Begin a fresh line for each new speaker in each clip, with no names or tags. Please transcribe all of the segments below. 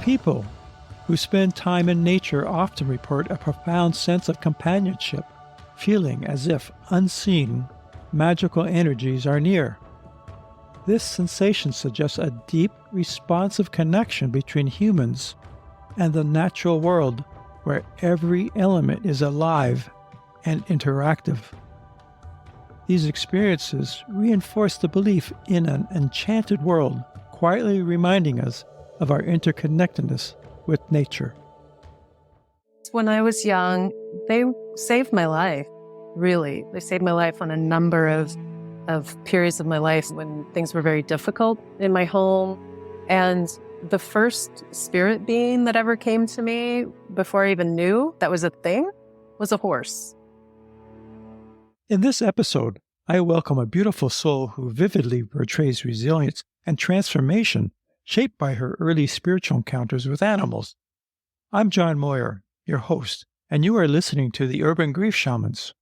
People who spend time in nature often report a profound sense of companionship, feeling as if unseen, magical energies are near. This sensation suggests a deep, responsive connection between humans and the natural world, where every element is alive and interactive. These experiences reinforce the belief in an enchanted world, quietly reminding us of our interconnectedness with nature.
When I was young, they saved my life, really. They saved my life on a number of periods of my life when things were very difficult in my home. And the first spirit being that ever came to me before I even knew that was a thing was a horse.
In this episode, I welcome a beautiful soul who vividly portrays resilience and transformation shaped by her early spiritual encounters with animals. I'm John Moir, your host, and you are listening to the Urban Grief Shamans.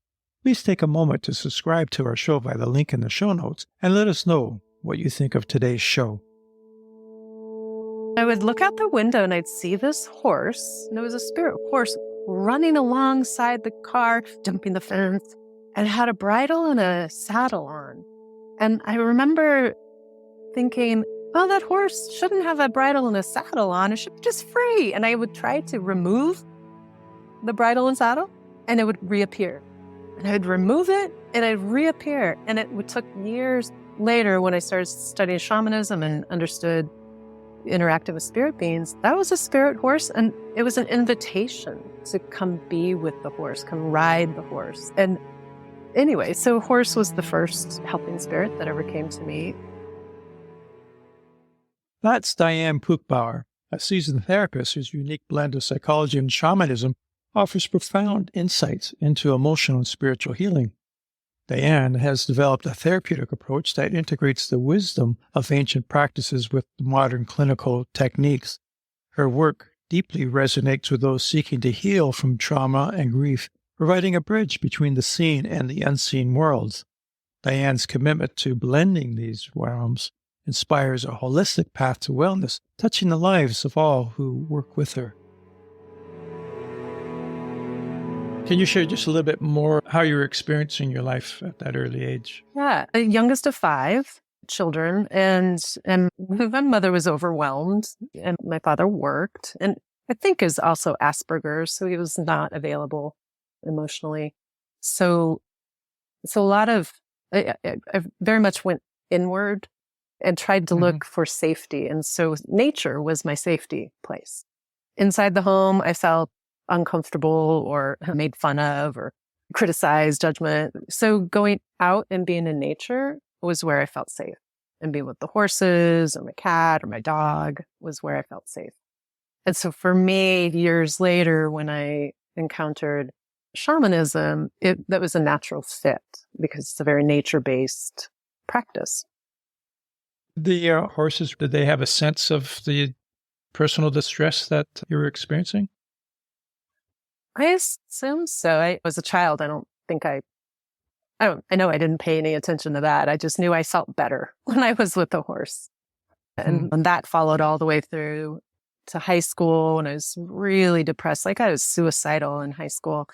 Please take a moment to subscribe to our show via the link in the show notes and let us know what you think of today's show.
I would look out the window and I'd see this horse, and it was a spirit horse running alongside the car, jumping the fence, and it had a bridle and a saddle on. And I remember thinking, oh, that horse shouldn't have a bridle and a saddle on. It should be just free. And I would try to remove the bridle and saddle, and it would reappear. And I would remove it, and it would reappear. And it took years later when I started studying shamanism and understood interacting with spirit beings. That was a spirit horse, and it was an invitation to come be with the horse, come ride the horse. And anyway, so horse was the first helping spirit that ever came to me.
That's Diane Puchbauer, a seasoned therapist whose unique blend of psychology and shamanism offers profound insights into emotional and spiritual healing. Diane has developed a therapeutic approach that integrates the wisdom of ancient practices with modern clinical techniques. Her work deeply resonates with those seeking to heal from trauma and grief, providing a bridge between the seen and the unseen worlds. Diane's commitment to blending these realms inspires a holistic path to wellness, touching the lives of all who work with her. Can you share just a little bit more how you were experiencing your life at that early age?
Yeah, the youngest of 5 children, and my mother was overwhelmed, and my father worked, and I think is also Asperger's, so he was not available emotionally. So a lot of, I very much went inward and tried to look for safety. And so nature was my safety place. Inside the home, I felt uncomfortable or made fun of or criticized, judgment. So going out and being in nature was where I felt safe. And being with the horses or my cat or my dog was where I felt safe. And so for me, years later, when I encountered shamanism, that was a natural fit because it's a very nature-based practice.
The horses, did they have a sense of the personal distress that you were experiencing?
I assume so. I was a child. I know I didn't pay any attention to that. I just knew I felt better when I was with the horse. And that followed all the way through to high school when I was really depressed. Like I was suicidal in high school.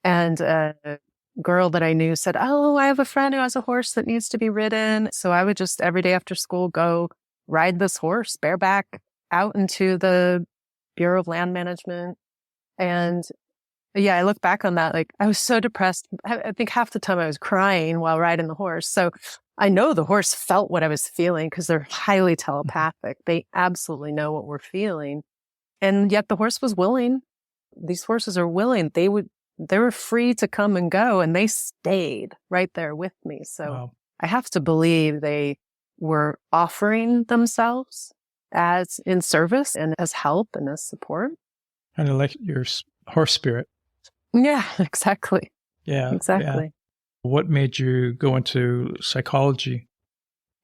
And a girl that I knew said, oh, I have a friend who has a horse that needs to be ridden. So I would just every day after school go ride this horse bareback out into the Bureau of Land Management. And yeah, I look back on that, like I was so depressed. I think half the time I was crying while riding the horse. So I know the horse felt what I was feeling because they're highly telepathic. They absolutely know what we're feeling. And yet the horse was willing. These horses are willing. They were free to come and go, and they stayed right there with me. So wow. I have to believe they were offering themselves as in service and as help and as support.
Kind of like your horse spirit.
Yeah, exactly.
Yeah.
Exactly.
Yeah. What made you go into psychology?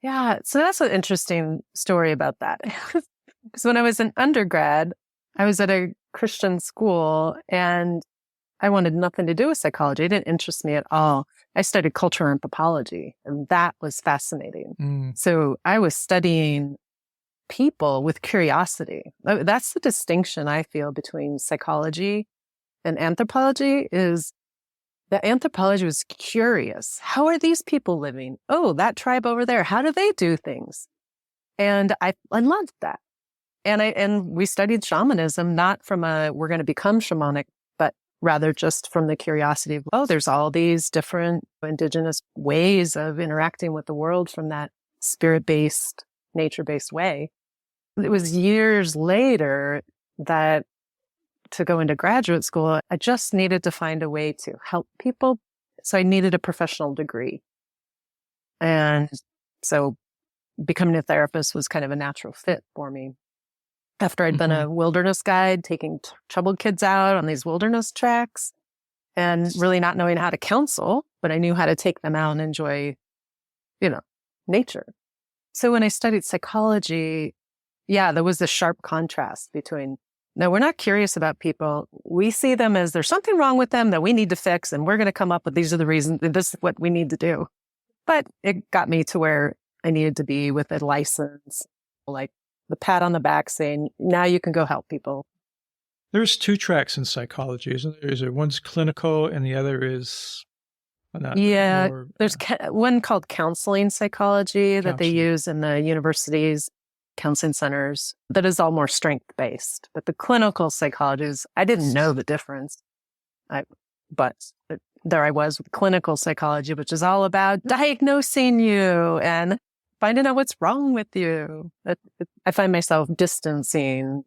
Yeah, so that's an interesting story about that. Because when I was an undergrad, I was at a Christian school and I wanted nothing to do with psychology. It didn't interest me at all. I studied cultural anthropology, and that was fascinating. So I was studying people with curiosity. That's the distinction I feel between psychology and anthropology is that anthropology was curious. How are these people living? Oh, that tribe over there, how do they do things? And I loved that. And we studied shamanism, not from we're going to become shamanic, but rather just from the curiosity of, oh, there's all these different indigenous ways of interacting with the world from that spirit-based, nature-based way. It was years later that to go into graduate school, I just needed to find a way to help people. So I needed a professional degree. And so becoming a therapist was kind of a natural fit for me. After I'd been a wilderness guide, taking troubled kids out on these wilderness treks and really not knowing how to counsel, but I knew how to take them out and enjoy, nature. So when I studied psychology, there was a sharp contrast between, no, we're not curious about people. We see them as there's something wrong with them that we need to fix, and we're going to come up with these are the reasons, and this is what we need to do. But it got me to where I needed to be with a license, like the pat on the back saying, now you can go help people.
There's two tracks in psychology, isn't there? Is it one's clinical and the other is
there's one called counseling psychology that they use in the universities, counseling centers, that is all more strength-based. But the clinical psychology I didn't know the difference. But there I was with clinical psychology, which is all about diagnosing you and finding out what's wrong with you. I find myself distancing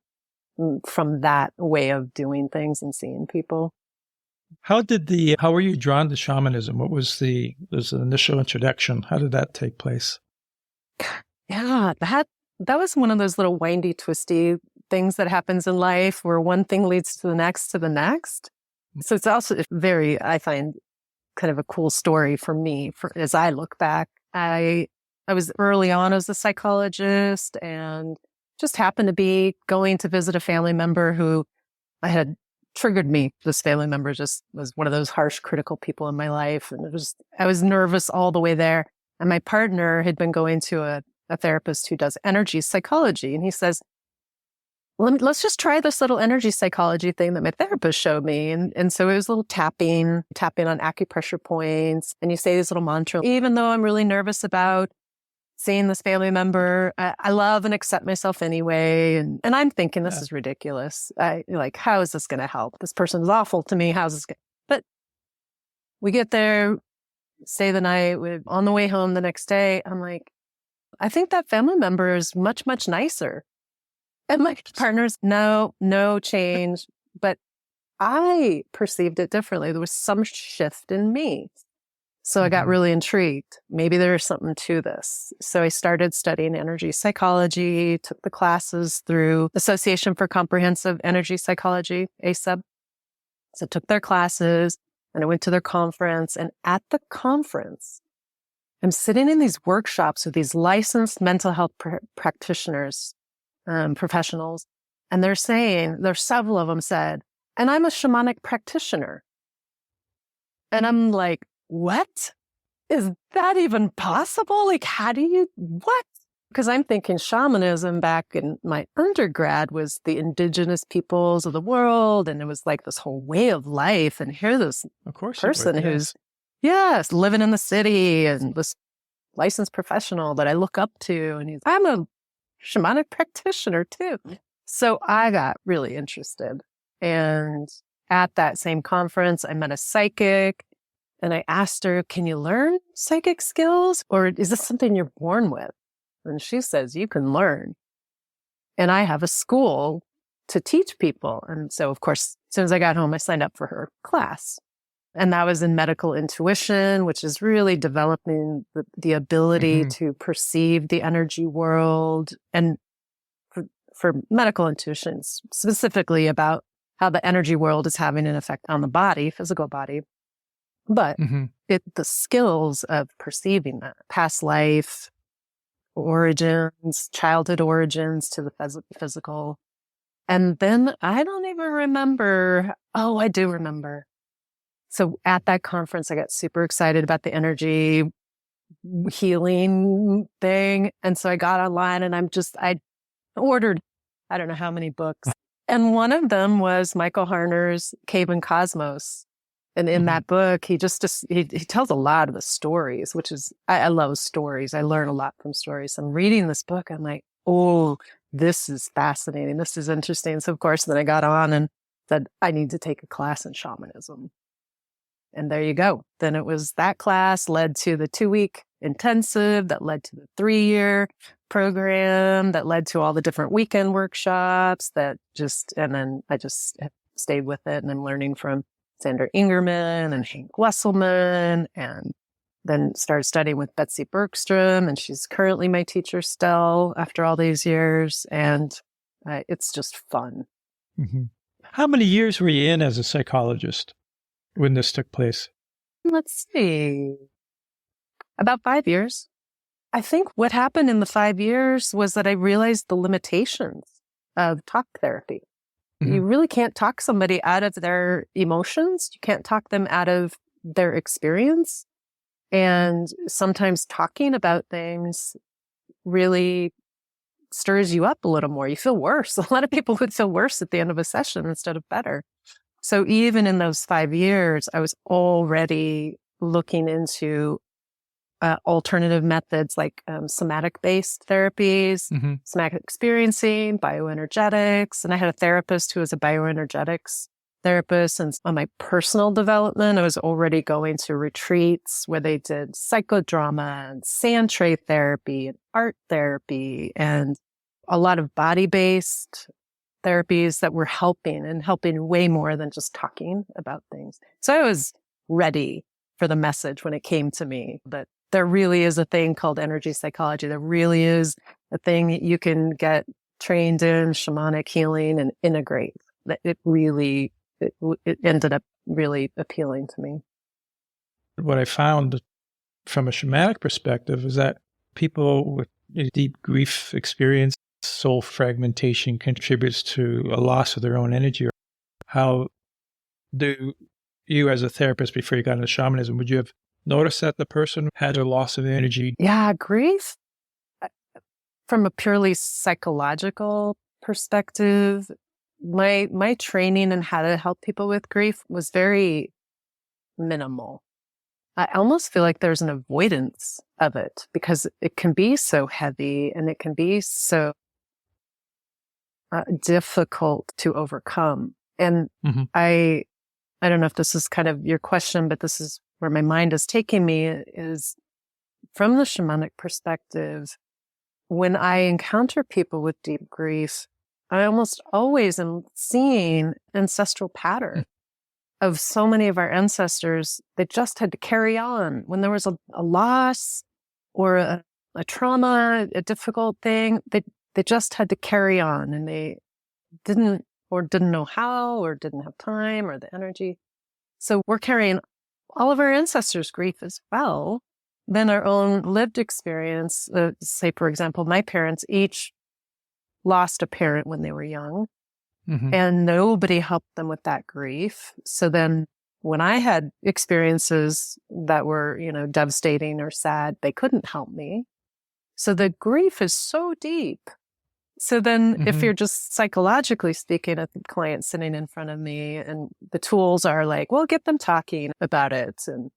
from that way of doing things and seeing people.
How were you drawn to shamanism? What was the initial introduction? How did that take place?
Yeah, that was one of those little windy, twisty things that happens in life where one thing leads to the next to the next. So it's also very, I find, kind of a cool story for me as I look back. I was early on as a psychologist and just happened to be going to visit a family member who I had triggered me. This family member just was one of those harsh, critical people in my life. And I was nervous all the way there. And my partner had been going to a therapist who does energy psychology. And he says, let's just try this little energy psychology thing that my therapist showed me. And so it was a little tapping on acupressure points. And you say this little mantra, even though I'm really nervous about seeing this family member, I love and accept myself anyway. And I'm thinking, this is ridiculous. How is this going to help? This person is awful to me. How's this going to? But we get there, stay the night. On the way home the next day, I'm like, I think that family member is much, much nicer. And my partner's, no change. But I perceived it differently. There was some shift in me. So I got really intrigued. Maybe there's something to this. So I started studying energy psychology, took the classes through Association for Comprehensive Energy Psychology, ASEP. So I took their classes and I went to their conference. And at the conference, I'm sitting in these workshops with these licensed mental health practitioners, professionals. And there's several of them said, and I'm a shamanic practitioner. And I'm like, what? Is that even possible? What? Because I'm thinking shamanism back in my undergrad was the indigenous peoples of the world. And it was like this whole way of life. And here this person who's, living in the city and this licensed professional that I look up to. And I'm a shamanic practitioner too. So I got really interested. And at that same conference, I met a psychic. And I asked her, can you learn psychic skills? Or is this something you're born with? And she says, you can learn. And I have a school to teach people. And so, of course, as soon as I got home, I signed up for her class. And that was in medical intuition, which is really developing the ability to perceive the energy world. And for medical intuition, specifically about how the energy world is having an effect on the body, physical body. But the skills of perceiving that, past life, origins, childhood origins to the physical. And then I don't even remember. Oh, I do remember. So at that conference, I got super excited about the energy healing thing. And so I got online and I ordered, I don't know how many books. And one of them was Michael Harner's Cave and Cosmos. And in that book, he tells a lot of the stories, which is, I love stories. I learn a lot from stories. I'm reading this book. I'm like, oh, this is fascinating. This is interesting. So of course, then I got on and said, I need to take a class in shamanism. And there you go. Then it was that class led to the 2-week intensive that led to the 3-year program that led to all the different weekend workshops and then I just stayed with it. And I'm learning from Sandra Ingerman and Hank Wesselman, and then started studying with Betsy Bergstrom, and she's currently my teacher still after all these years. And it's just fun.
Mm-hmm. How many years were you in as a psychologist when this took place?
Let's see. About 5 years. I think what happened in the 5 years was that I realized the limitations of talk therapy. You really can't talk somebody out of their emotions. You can't talk them out of their experience. And sometimes talking about things really stirs you up a little more. You feel worse. A lot of people would feel worse at the end of a session instead of better. So even in those 5 years, I was already looking into alternative methods like somatic-based therapies, somatic experiencing, bioenergetics. And I had a therapist who was a bioenergetics therapist. And on my personal development, I was already going to retreats where they did psychodrama and sand tray therapy and art therapy and a lot of body-based therapies that were helping way more than just talking about things. So I was ready for the message when it came to me that there really is a thing called energy psychology. There really is a thing you can get trained in shamanic healing and integrate. That it ended up really appealing to me.
What I found from a shamanic perspective is that people with a deep grief experience, soul fragmentation contributes to a loss of their own energy. How do you, as a therapist, before you got into shamanism, would you have noticed that the person had a loss of energy?
Yeah, grief, from a purely psychological perspective, my training in how to help people with grief was very minimal. I almost feel like there's an avoidance of it because it can be so heavy and it can be so difficult to overcome. And I don't know if this is kind of your question, but this is where my mind is taking me, is from the shamanic perspective. When I encounter people with deep grief, I almost always am seeing ancestral pattern of so many of our ancestors that just had to carry on when there was a loss or a trauma, a difficult thing. They just had to carry on, and they didn't know how, or didn't have time or the energy. So we're carrying all of our ancestors' grief as well. Then our own lived experience, say, for example, my parents each lost a parent when they were young, and nobody helped them with that grief. So then when I had experiences that were, devastating or sad, they couldn't help me. So the grief is so deep. So then if you're just psychologically speaking at the client sitting in front of me, and the tools are like, well, get them talking about it and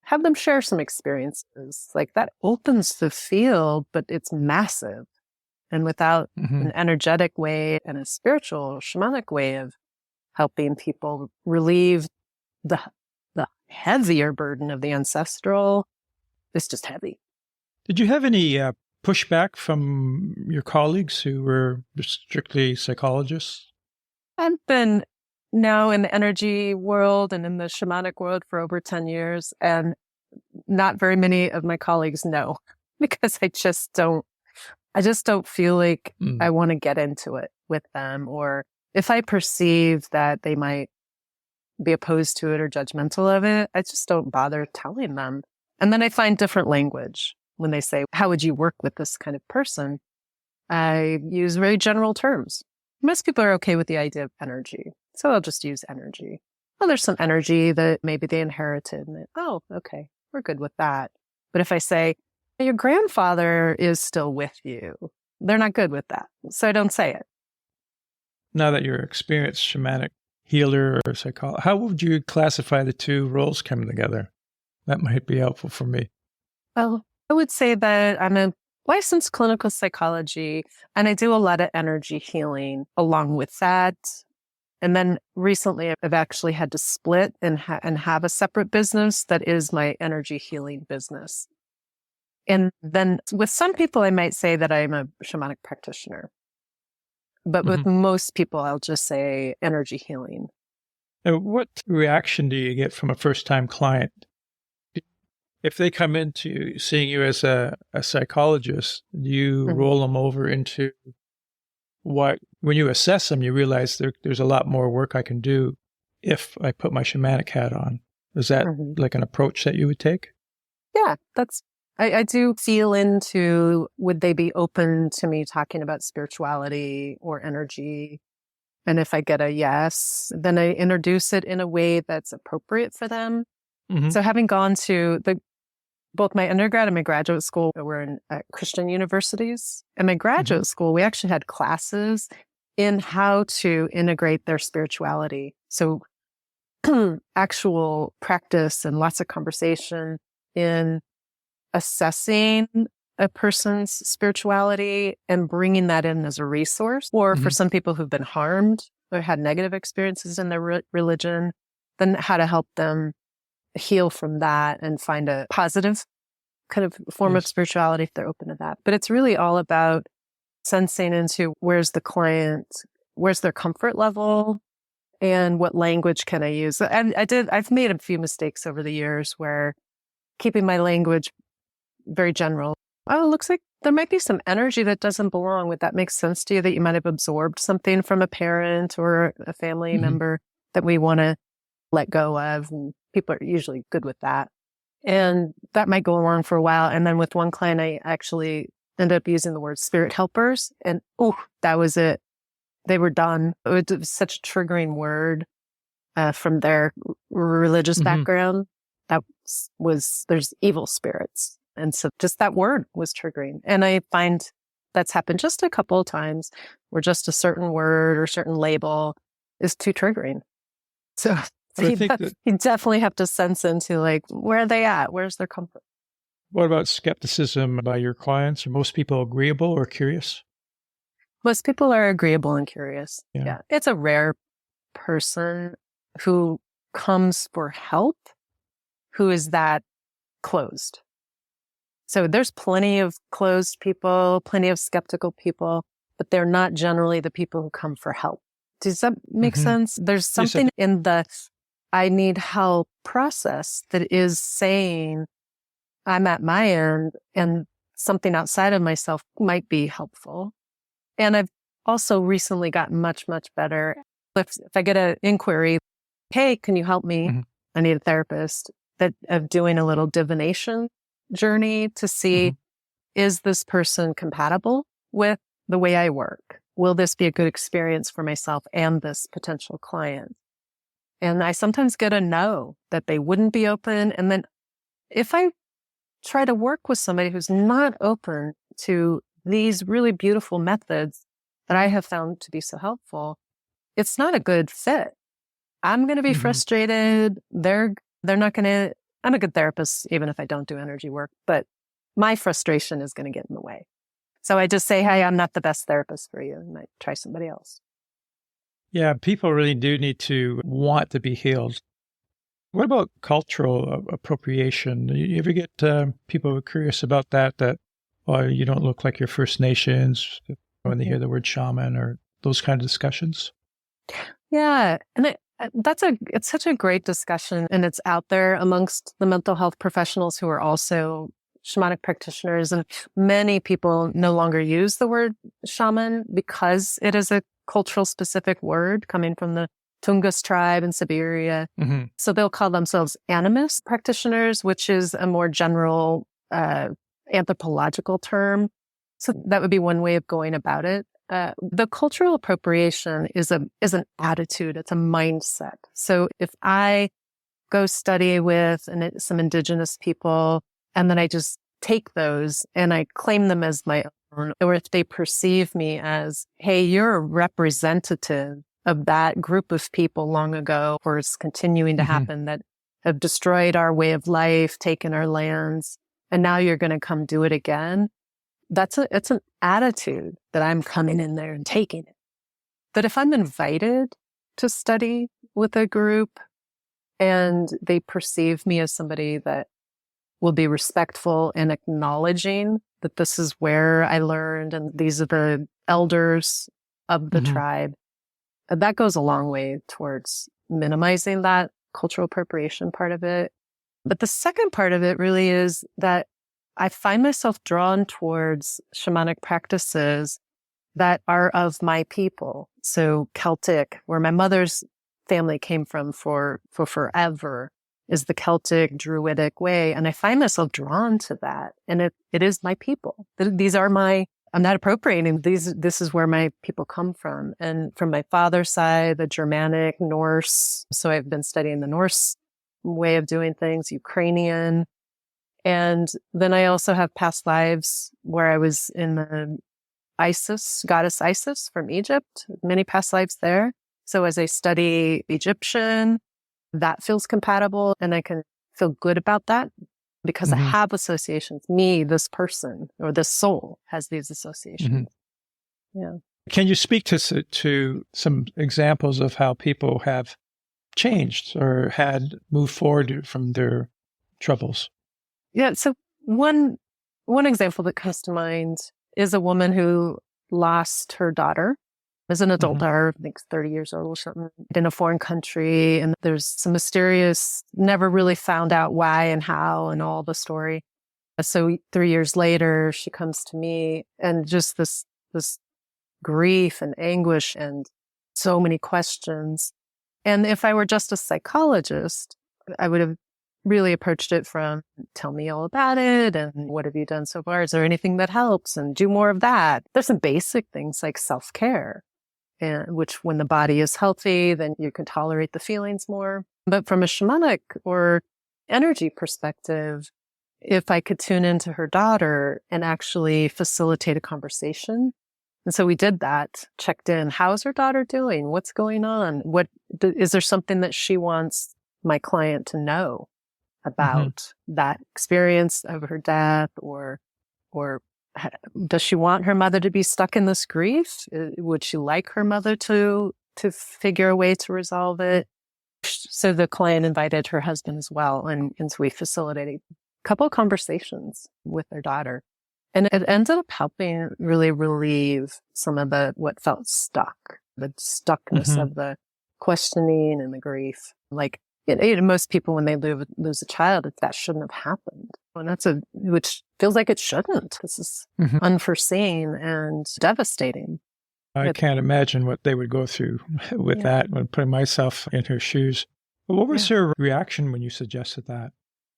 have them share some experiences, like that opens the field, but it's massive. And without an energetic way and a spiritual shamanic way of helping people relieve the heavier burden of the ancestral, it's just heavy.
Did you have any pushback from your colleagues who were strictly psychologists?
I've been now in the energy world and in the shamanic world for over 10 years, and not very many of my colleagues know, because I just don't feel like I want to get into it with them. Or if I perceive that they might be opposed to it or judgmental of it, I just don't bother telling them. And then I find different language. When they say, how would you work with this kind of person? I use very general terms. Most people are okay with the idea of energy, so I'll just use energy. Well, there's some energy that maybe they inherited. And okay, we're good with that. But if I say, your grandfather is still with you, they're not good with that. so I don't say it.
Now that you're an experienced shamanic healer or psychologist, how would you classify the two roles coming together? That might be helpful for me.
Well, I would say that I'm a licensed clinical psychology, and I do a lot of energy healing along with that. And then recently, I've actually had to split and have a separate business that is my energy healing business. And then with some people, I might say that I'm a shamanic practitioner. But with most people, I'll just say energy healing.
And what reaction do you get from a first-time client? If they come into seeing you as a psychologist, do you roll them over into what, when you assess them, you realize there's a lot more work I can do if I put my shamanic hat on? Is that like an approach that you would take?
Yeah, I do feel into, would they be open to me talking about spirituality or energy? And if I get a yes, then I introduce it in a way that's appropriate for them. So having gone to both my undergrad and my graduate school were in Christian universities. And my graduate school, we actually had classes in how to integrate their spirituality. So actual practice and lots of conversation in assessing a person's spirituality and bringing that in as a resource. Or for some people who've been harmed or had negative experiences in their religion, then how to help them heal from that and find a positive kind of form of spirituality if they're open to that. But it's really all about sensing into where's the client, where's their comfort level, and what language can I use. And I've made a few mistakes over the years where keeping my language very general. Oh, it looks like there might be some energy that doesn't belong. Would that make sense to you, that you might have absorbed something from a parent or a family member that we want to let go of? And people are usually good with that. And that might go along for a while. And then with one client, I actually ended up using the word spirit helpers. And that was it. They were done. It was such a triggering word from their religious background. There's evil spirits. And so just that word was triggering. And I find that's happened just a couple of times where just a certain word or certain label is too triggering. So you definitely have to sense into like, where are they at? Where's their comfort?
What about skepticism by your clients? Are most people agreeable or curious?
Most people are agreeable and curious. Yeah. It's a rare person who comes for help who is that closed. So there's plenty of closed people, plenty of skeptical people, but they're not generally the people who come for help. Does that make sense? There's something in the I need help process that is saying I'm at my end and something outside of myself might be helpful. And I've also recently gotten much, much better. If I get an inquiry, hey, can you help me? I need a therapist, of doing a little divination journey to see, is this person compatible with the way I work? Will this be a good experience for myself and this potential client? And I sometimes get a no, that they wouldn't be open. And then if I try to work with somebody who's not open to these really beautiful methods that I have found to be so helpful, it's not a good fit. I'm going to be frustrated. They're not going to, I'm a good therapist, even if I don't do energy work, but my frustration is going to get in the way. So I just say, hey, I'm not the best therapist for you. I might try somebody else.
Yeah, people really do need to want to be healed. What about cultural appropriation? You ever get people who are curious about that, well, you don't look like your First Nations when they hear the word shaman or those kind of discussions?
Yeah. And it's such a great discussion, and it's out there amongst the mental health professionals who are also shamanic practitioners. And many people no longer use the word shaman because it is a cultural specific word coming from the Tungus tribe in Siberia. So they'll call themselves animist practitioners, which is a more general anthropological term. So that would be one way of going about it. The cultural appropriation is an attitude. It's a mindset. So if I go study with some indigenous people, and then I just take those and I claim them as my own, or if they perceive me as, hey, you're a representative of that group of people long ago, or it's continuing to happen, that have destroyed our way of life, taken our lands, and now you're going to come do it again. It's an attitude that I'm coming in there and taking it. But if I'm invited to study with a group and they perceive me as somebody that will be respectful and acknowledging that this is where I learned and these are the elders of the tribe, that goes a long way towards minimizing that cultural appropriation part of it. But the second part of it really is that I find myself drawn towards shamanic practices that are of my people. So Celtic, where my mother's family came from for forever, is the Celtic Druidic way. And I find myself drawn to that. And it is my people. These are I'm not appropriating this is where my people come from. And from my father's side, the Germanic, Norse. So I've been studying the Norse way of doing things, Ukrainian. And then I also have past lives where I was in the goddess Isis from Egypt, many past lives there. So as I study Egyptian, that feels compatible and I can feel good about that because I have associations. Me, this person or this soul has these associations. Yeah.
Can you speak to some examples of how people have changed or had moved forward from their troubles?
Yeah. So one example that comes to mind is a woman who lost her daughter as an adult daughter, I think 30 years old or something, in a foreign country. And there's some mysterious, never really found out why and how and all the story. So 3 years later, she comes to me and just this grief and anguish and so many questions. And if I were just a psychologist, I would have really approached it from, tell me all about it and what have you done so far? Is there anything that helps? And do more of that. There's some basic things like self-care, and which when the body is healthy, then you can tolerate the feelings more. But from a shamanic or energy perspective, if I could tune into her daughter and actually facilitate a conversation. And so we did that, checked in. How's her daughter doing? What's going on? Is there something that she wants my client to know about that experience of her death, or does she want her mother to be stuck in this grief? Would she like her mother to figure a way to resolve it? So the client invited her husband as well, and so we facilitated a couple of conversations with their daughter, and it ended up helping really relieve some of what felt stuck, the stuckness of the questioning and the grief. Like, most people, when they lose a child, that shouldn't have happened. And which feels like it shouldn't. This is unforeseen and devastating.
I can't imagine what they would go through with that, when putting myself in her shoes. But what was her reaction when you suggested that?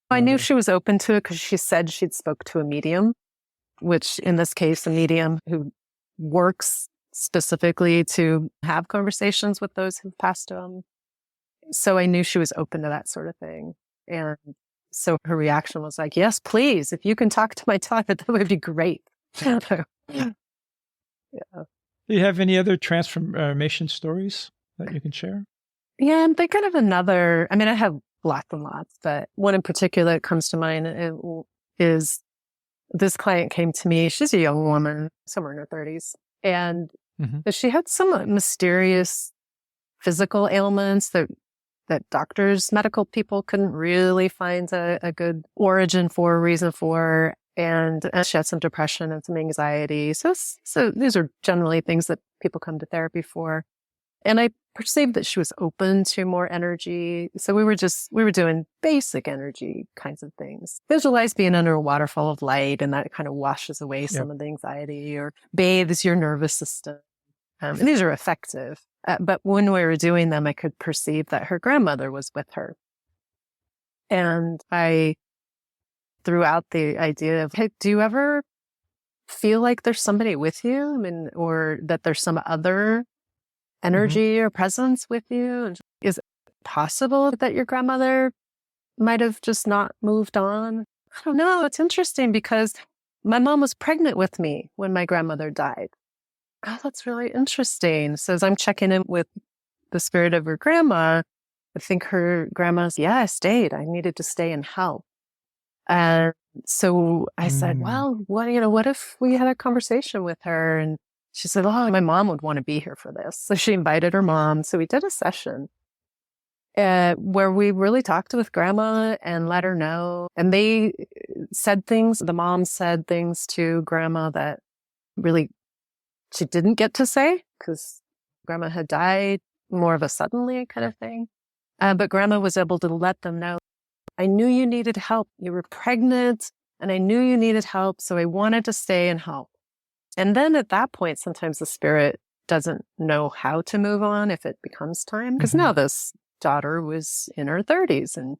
I knew she was open to it because she said she'd spoke to a medium, which in this case, a medium who works specifically to have conversations with those who've passed on. So I knew she was open to that sort of thing. And so her reaction was like, yes, please, if you can talk to my daughter, that would be great.
Do you have any other transformation stories that you can share?
Yeah, I'm thinking of another. I mean, I have lots and lots, but one in particular that comes to mind is this client came to me. She's a young woman, somewhere in her 30s. And she had some mysterious physical ailments that doctors, medical people couldn't really find a good origin for, a reason for. And she had some depression and some anxiety. So these are generally things that people come to therapy for. And I perceived that she was open to more energy. So we were doing basic energy kinds of things. Visualize being under a waterfall of light, and that kind of washes away some of the anxiety, or bathes your nervous system. And these are effective. But when we were doing them, I could perceive that her grandmother was with her. And I threw out the idea of, hey, do you ever feel like there's somebody with you? I mean, or that there's some other energy or presence with you? Is it possible that your grandmother might have just not moved on? I don't know. It's interesting because my mom was pregnant with me when my grandmother died. Oh, that's really interesting. So as I'm checking in with the spirit of her grandma, I think her grandma's, I stayed. I needed to stay and help. And so I said,
Mm.
well, what if we had a conversation with her? And she said, oh, my mom would want to be here for this. So she invited her mom. So we did a session where we really talked with grandma and let her know. And they said things, the mom said things to grandma that really she didn't get to say because grandma had died, more of a suddenly kind of thing. But grandma was able to let them know, I knew you needed help. You were pregnant and I knew you needed help. So I wanted to stay and help. And then at that point, sometimes the spirit doesn't know how to move on if it becomes time. Because now this daughter was in her 30s and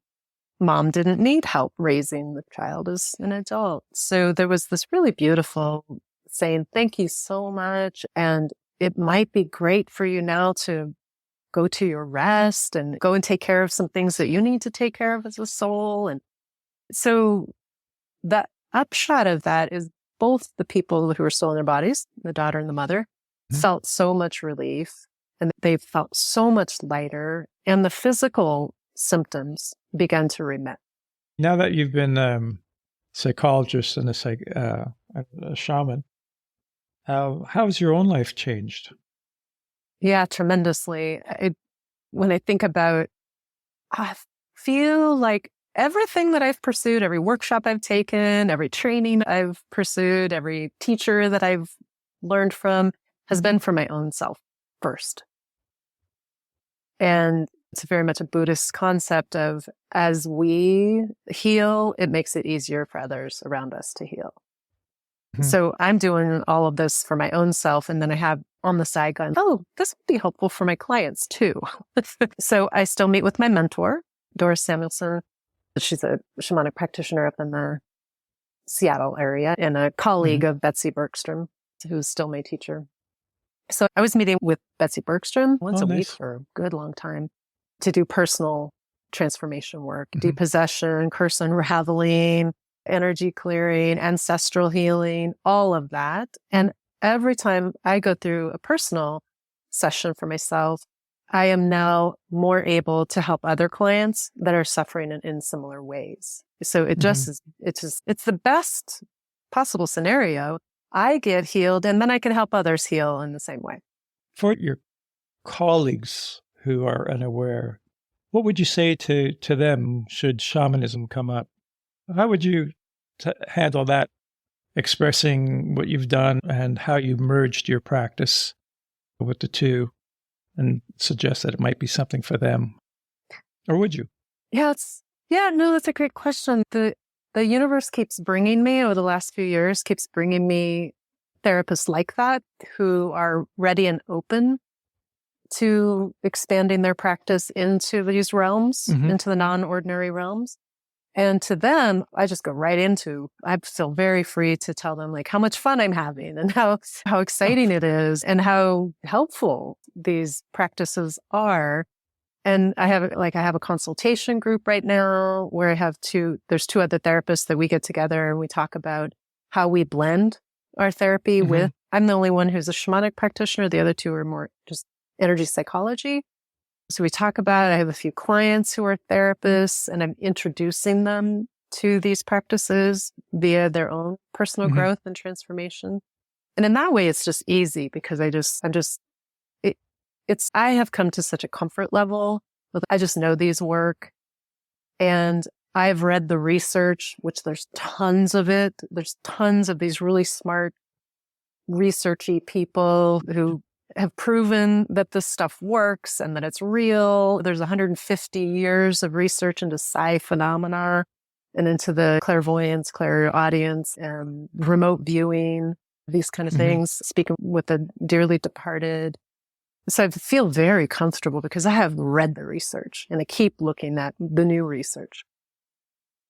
mom didn't need help raising the child as an adult. So there was this really beautiful saying, thank you so much. And it might be great for you now to go to your rest and go and take care of some things that you need to take care of as a soul. And so the upshot of that is both the people who are still in their bodies, the daughter and the mother, felt so much relief and they felt so much lighter and the physical symptoms began to remit.
Now that you've been a psychologist and a shaman, how's your own life changed?
Yeah, tremendously. When I think about, I feel like everything that I've pursued, every workshop I've taken, every training I've pursued, every teacher that I've learned from has been for my own self first. And it's very much a Buddhist concept of as we heal, it makes it easier for others around us to heal. So I'm doing all of this for my own self. And then I have on the side going, oh, this would be helpful for my clients too. So I still meet with my mentor, Doris Samuelson. She's a shamanic practitioner up in the Seattle area and a colleague of Betsy Bergstrom, who's still my teacher. So I was meeting with Betsy Bergstrom once a week for a good long time to do personal transformation work, depossession, curse unraveling, energy clearing, ancestral healing, all of that. And every time I go through a personal session for myself, I am now more able to help other clients that are suffering in similar ways. So it just is, it's the best possible scenario. I get healed and then I can help others heal in the same way.
For your colleagues who are unaware, what would you say to them should shamanism come up? How would you handle that, expressing what you've done and how you merged your practice with the two and suggest that it might be something for them? Or would you?
That's a great question. The universe keeps bringing me over the last few years, keeps bringing me therapists like that who are ready and open to expanding their practice into these realms, into the non-ordinary realms. And to them, I just go right into, I feel very free to tell them like how much fun I'm having and how exciting it is and how helpful these practices are. And I have a consultation group right now where there's two other therapists that we get together and we talk about how we blend our therapy with, I'm the only one who's a shamanic practitioner. The other two are more just energy psychology. So we talk about it. I have a few clients who are therapists and I'm introducing them to these practices via their own personal growth and transformation. And in that way, it's just easy because I have come to such a comfort level. I just know these work and I've read the research, which there's tons of it. There's tons of these really smart, researchy people who have proven that this stuff works and that it's real. There's 150 years of research into psi phenomena and into the clairvoyance, clairaudience, and remote viewing, these kind of things, speaking with the dearly departed. So I feel very comfortable because I have read the research and I keep looking at the new research.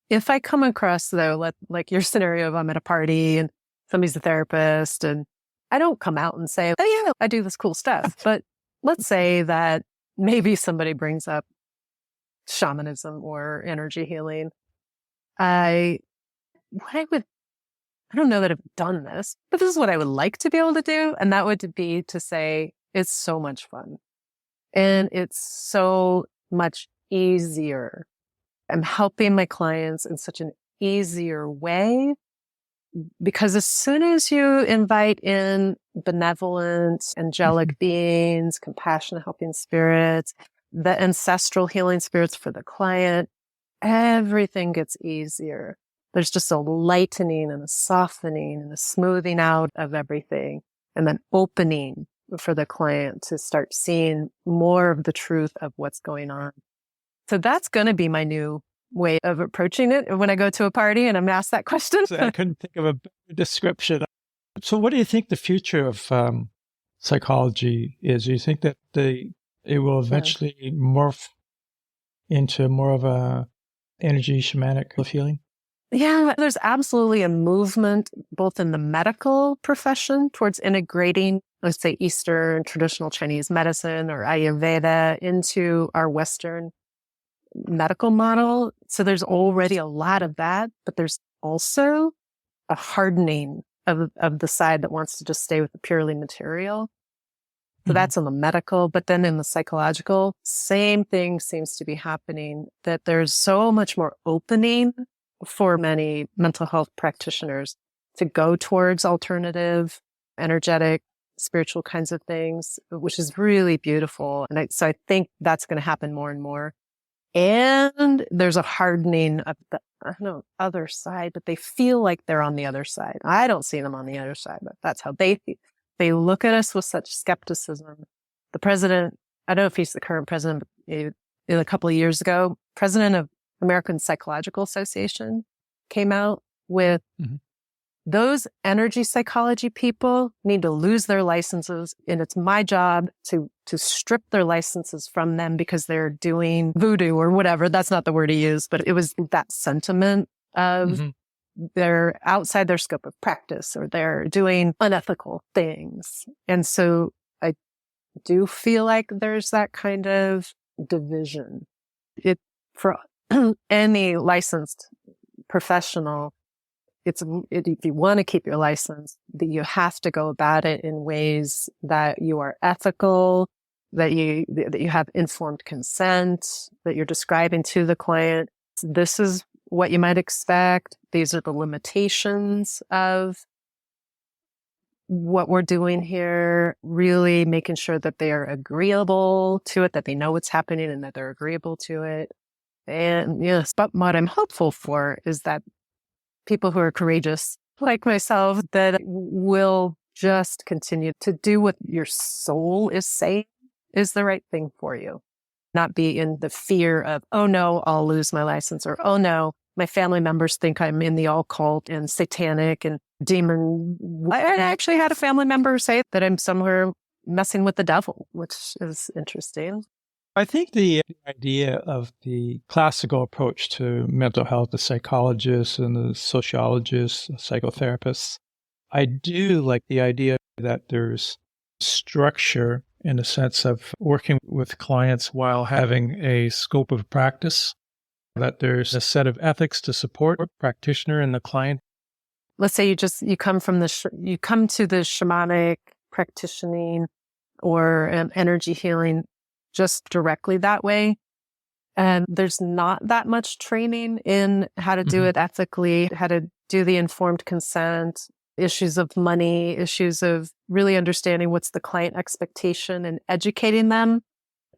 If I come across, though, like your scenario of I'm at a party and somebody's a therapist and I don't come out and say, oh yeah, I do this cool stuff. But let's say that maybe somebody brings up shamanism or energy healing. I I don't know that I've done this, but this is what I would like to be able to do. And that would be to say, it's so much fun and it's so much easier. I'm helping my clients in such an easier way because as soon as you invite in benevolent, angelic beings, compassionate helping spirits, the ancestral healing spirits for the client, everything gets easier. There's just a lightening and a softening and a smoothing out of everything and then opening for the client to start seeing more of the truth of what's going on. So that's going to be my new way of approaching it when I go to a party and I'm asked that question.
I couldn't think of a better description. So what do you think the future of psychology is? Do you think that it will eventually morph into more of a energy shamanic healing?
Yeah, there's absolutely a movement both in the medical profession towards integrating, let's say, Eastern traditional Chinese medicine or Ayurveda into our Western medical model. So there's already a lot of that, but there's also a hardening of the side that wants to just stay with the purely material. So that's in the medical, but then in the psychological, same thing seems to be happening, that there's so much more opening for many mental health practitioners to go towards alternative, energetic, spiritual kinds of things, which is really beautiful. And so I think that's going to happen more and more. And there's a hardening of the, other side, but they feel like they're on the other side. I don't see them on the other side, but that's how they feel. They look at us with such skepticism. The president, I don't know if he's the current president, but a couple of years ago, president of American Psychological Association came out with those energy psychology people need to lose their licenses. And it's my job to strip their licenses from them because they're doing voodoo or whatever. That's not the word he used, but it was that sentiment of they're outside their scope of practice or they're doing unethical things. And so I do feel like there's that kind of division. For any licensed professional, if you want to keep your license, that you have to go about it in ways that you are ethical, that you have informed consent, that you're describing to the client, this is what you might expect. These are the limitations of what we're doing here, really making sure that they are agreeable to it, that they know what's happening and that they're agreeable to it. And yes, but what I'm hopeful for is that people who are courageous, like myself, that will just continue to do what your soul is saying is the right thing for you. Not be in the fear of, oh no, I'll lose my license, or oh no, my family members think I'm in the occult and satanic and demon. I actually had a family member say that I'm somewhere messing with the devil, which is interesting.
I think the idea of the classical approach to mental health, the psychologists and the sociologists, psychotherapists, I do like the idea that there's structure in the sense of working with clients while having a scope of practice, that there's a set of ethics to support the practitioner and the client.
Let's say you come to the shamanic practicing or energy healing just directly that way. And there's not that much training in how to do it ethically, how to do the informed consent, issues of money, issues of really understanding what's the client expectation and educating them.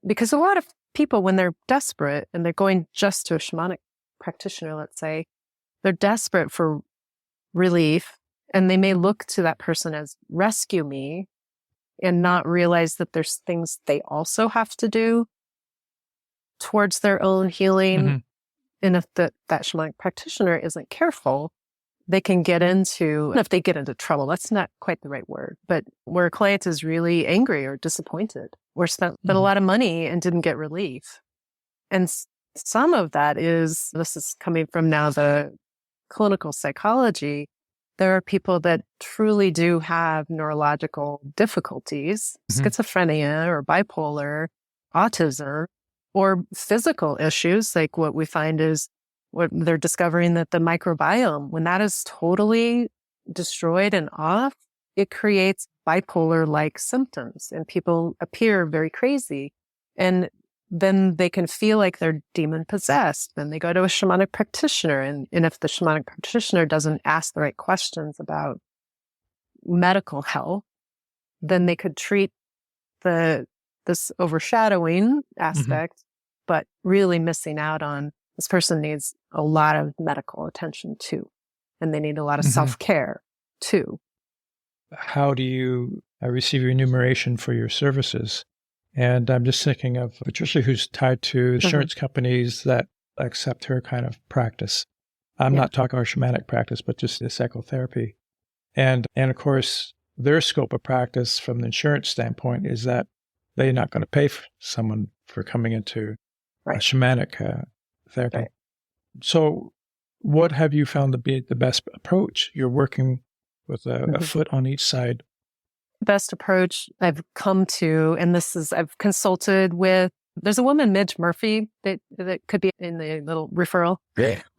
Because a lot of people, when they're desperate and they're going just to a shamanic practitioner, let's say, they're desperate for relief and they may look to that person as rescue me and not realize that there's things they also have to do towards their own healing. And if that shamanic practitioner isn't careful, they can get into, if they get into trouble, that's not quite the right word, but where a client is really angry or disappointed or spent a lot of money and didn't get relief. And some of that is, this is coming from now the clinical psychology, there are people that truly do have neurological difficulties, schizophrenia or bipolar, autism, or physical issues. Like what we find is what they're discovering that the microbiome, when that is totally destroyed and off, it creates bipolar-like symptoms and people appear very crazy. And then they can feel like they're demon possessed. Then they go to a shamanic practitioner. And if the shamanic practitioner doesn't ask the right questions about medical health, then they could treat this overshadowing aspect, but really missing out on this person needs a lot of medical attention too. And they need a lot of self-care too.
How do you receive your remuneration for your services? And I'm just thinking of Patricia, who's tied to insurance companies that accept her kind of practice. I'm not talking about shamanic practice, but just the psychotherapy. And of course, their scope of practice from the insurance standpoint is that they're not going to pay for someone for coming into a shamanic therapy. Right. So what have you found to be the best approach? You're working with a foot on each side.
Best approach I've come to, and I've consulted with, there's a woman, Midge Murphy, that could be in the little referral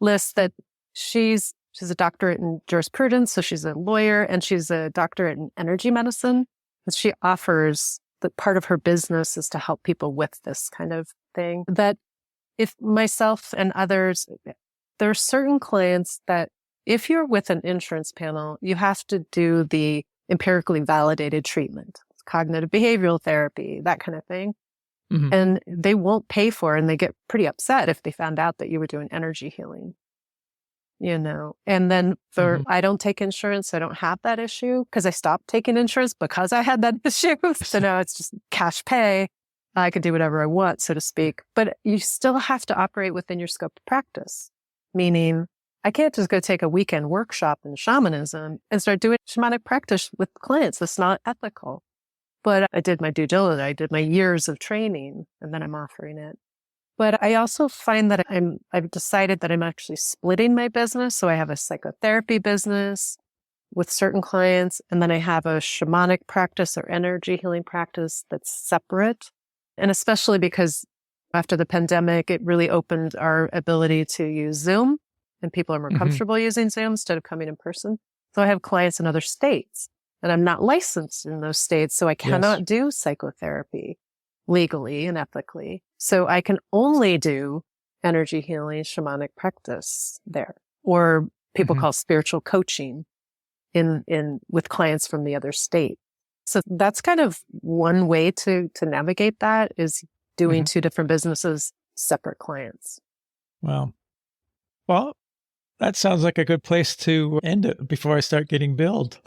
list, that she's a doctorate in jurisprudence, so she's a lawyer, and she's a doctorate in energy medicine. And she offers that part of her business is to help people with this kind of thing. That if myself and others, there are certain clients that if you're with an insurance panel, you have to do the empirically validated treatment, cognitive behavioral therapy, that kind of thing. And they won't pay for it, and they get pretty upset if they found out that you were doing energy healing. And then I don't take insurance. I don't have that issue because I stopped taking insurance because I had that issue. So now it's just cash pay. I can do whatever I want, so to speak. But you still have to operate within your scope of practice, meaning I can't just go take a weekend workshop in shamanism and start doing shamanic practice with clients. That's not ethical. But I did my due diligence. I did my years of training, and then I'm offering it. But I also find that I've decided that I'm actually splitting my business. So I have a psychotherapy business with certain clients, and then I have a shamanic practice or energy healing practice that's separate. And especially because after the pandemic, it really opened our ability to use Zoom, and people are more comfortable using Zoom instead of coming in person. So I have clients in other states, and I'm not licensed in those states, so I cannot do psychotherapy legally and ethically. So I can only do energy healing, shamanic practice there, or people call spiritual coaching in with clients from the other state. So that's kind of one way to navigate that, is doing two different businesses, separate clients.
Wow. Well, that sounds like a good place to end it before I start getting billed.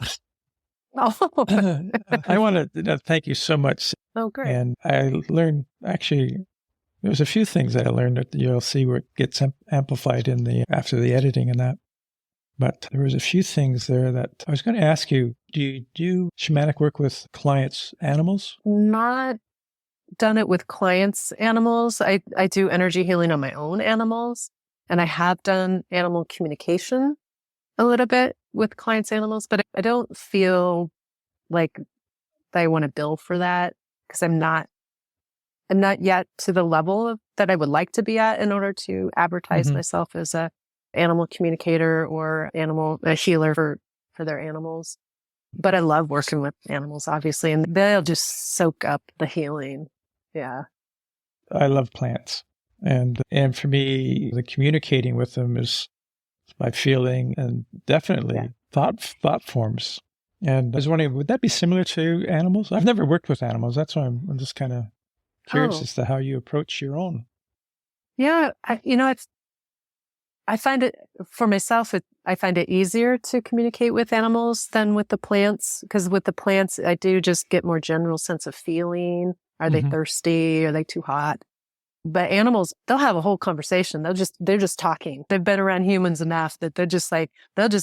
I want to thank you so much.
Oh, great.
And I learned, actually, there's a few things that I learned that you'll see where it gets amplified after the editing and that. But there was a few things there that I was going to ask you. Do you do shamanic work with clients' animals?
Not done it with clients' animals. I do energy healing on my own animals. And I have done animal communication a little bit with clients' animals, but I don't feel like I want to bill for that because I'm not yet to the level that I would like to be at in order to advertise myself as a animal communicator or a healer for their animals. But I love working with animals, obviously, and they'll just soak up the healing. Yeah.
I love plants. And for me, the communicating with them is my feeling and definitely thought forms. And I was wondering, would that be similar to animals? I've never worked with animals. That's why I'm just kind of curious as to how you approach your own.
Yeah. I find it, for myself, I find it easier to communicate with animals than with the plants, because with the plants, I do just get more general sense of feeling. Are they thirsty? Are they too hot? But animals, they'll have a whole conversation. They're just talking. They've been around humans enough that they'll just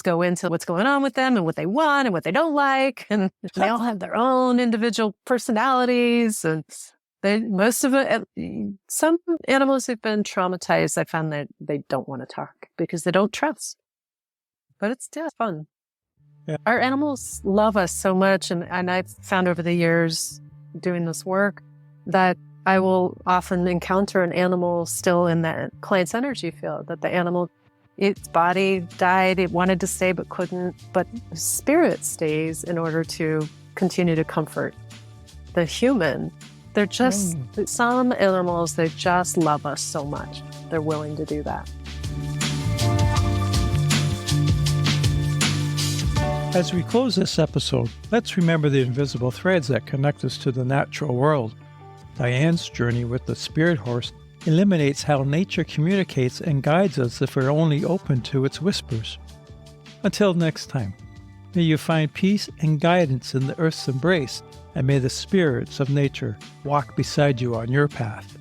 go into what's going on with them and what they want and what they don't like. And they all have their own individual personalities. And most of it, some animals who've been traumatized, I found that they don't want to talk because they don't trust. But it's still fun. Yeah. Our animals love us so much. And I've found over the years doing this work that I will often encounter an animal still in that client's energy field, that the animal, its body died, it wanted to stay but couldn't, but spirit stays in order to continue to comfort the human. They're just, some animals, they just love us so much. They're willing to do that.
As we close this episode, let's remember the invisible threads that connect us to the natural world. Diane's journey with the spirit horse eliminates how nature communicates and guides us if we're only open to its whispers. Until next time, may you find peace and guidance in the earth's embrace, and may the spirits of nature walk beside you on your path.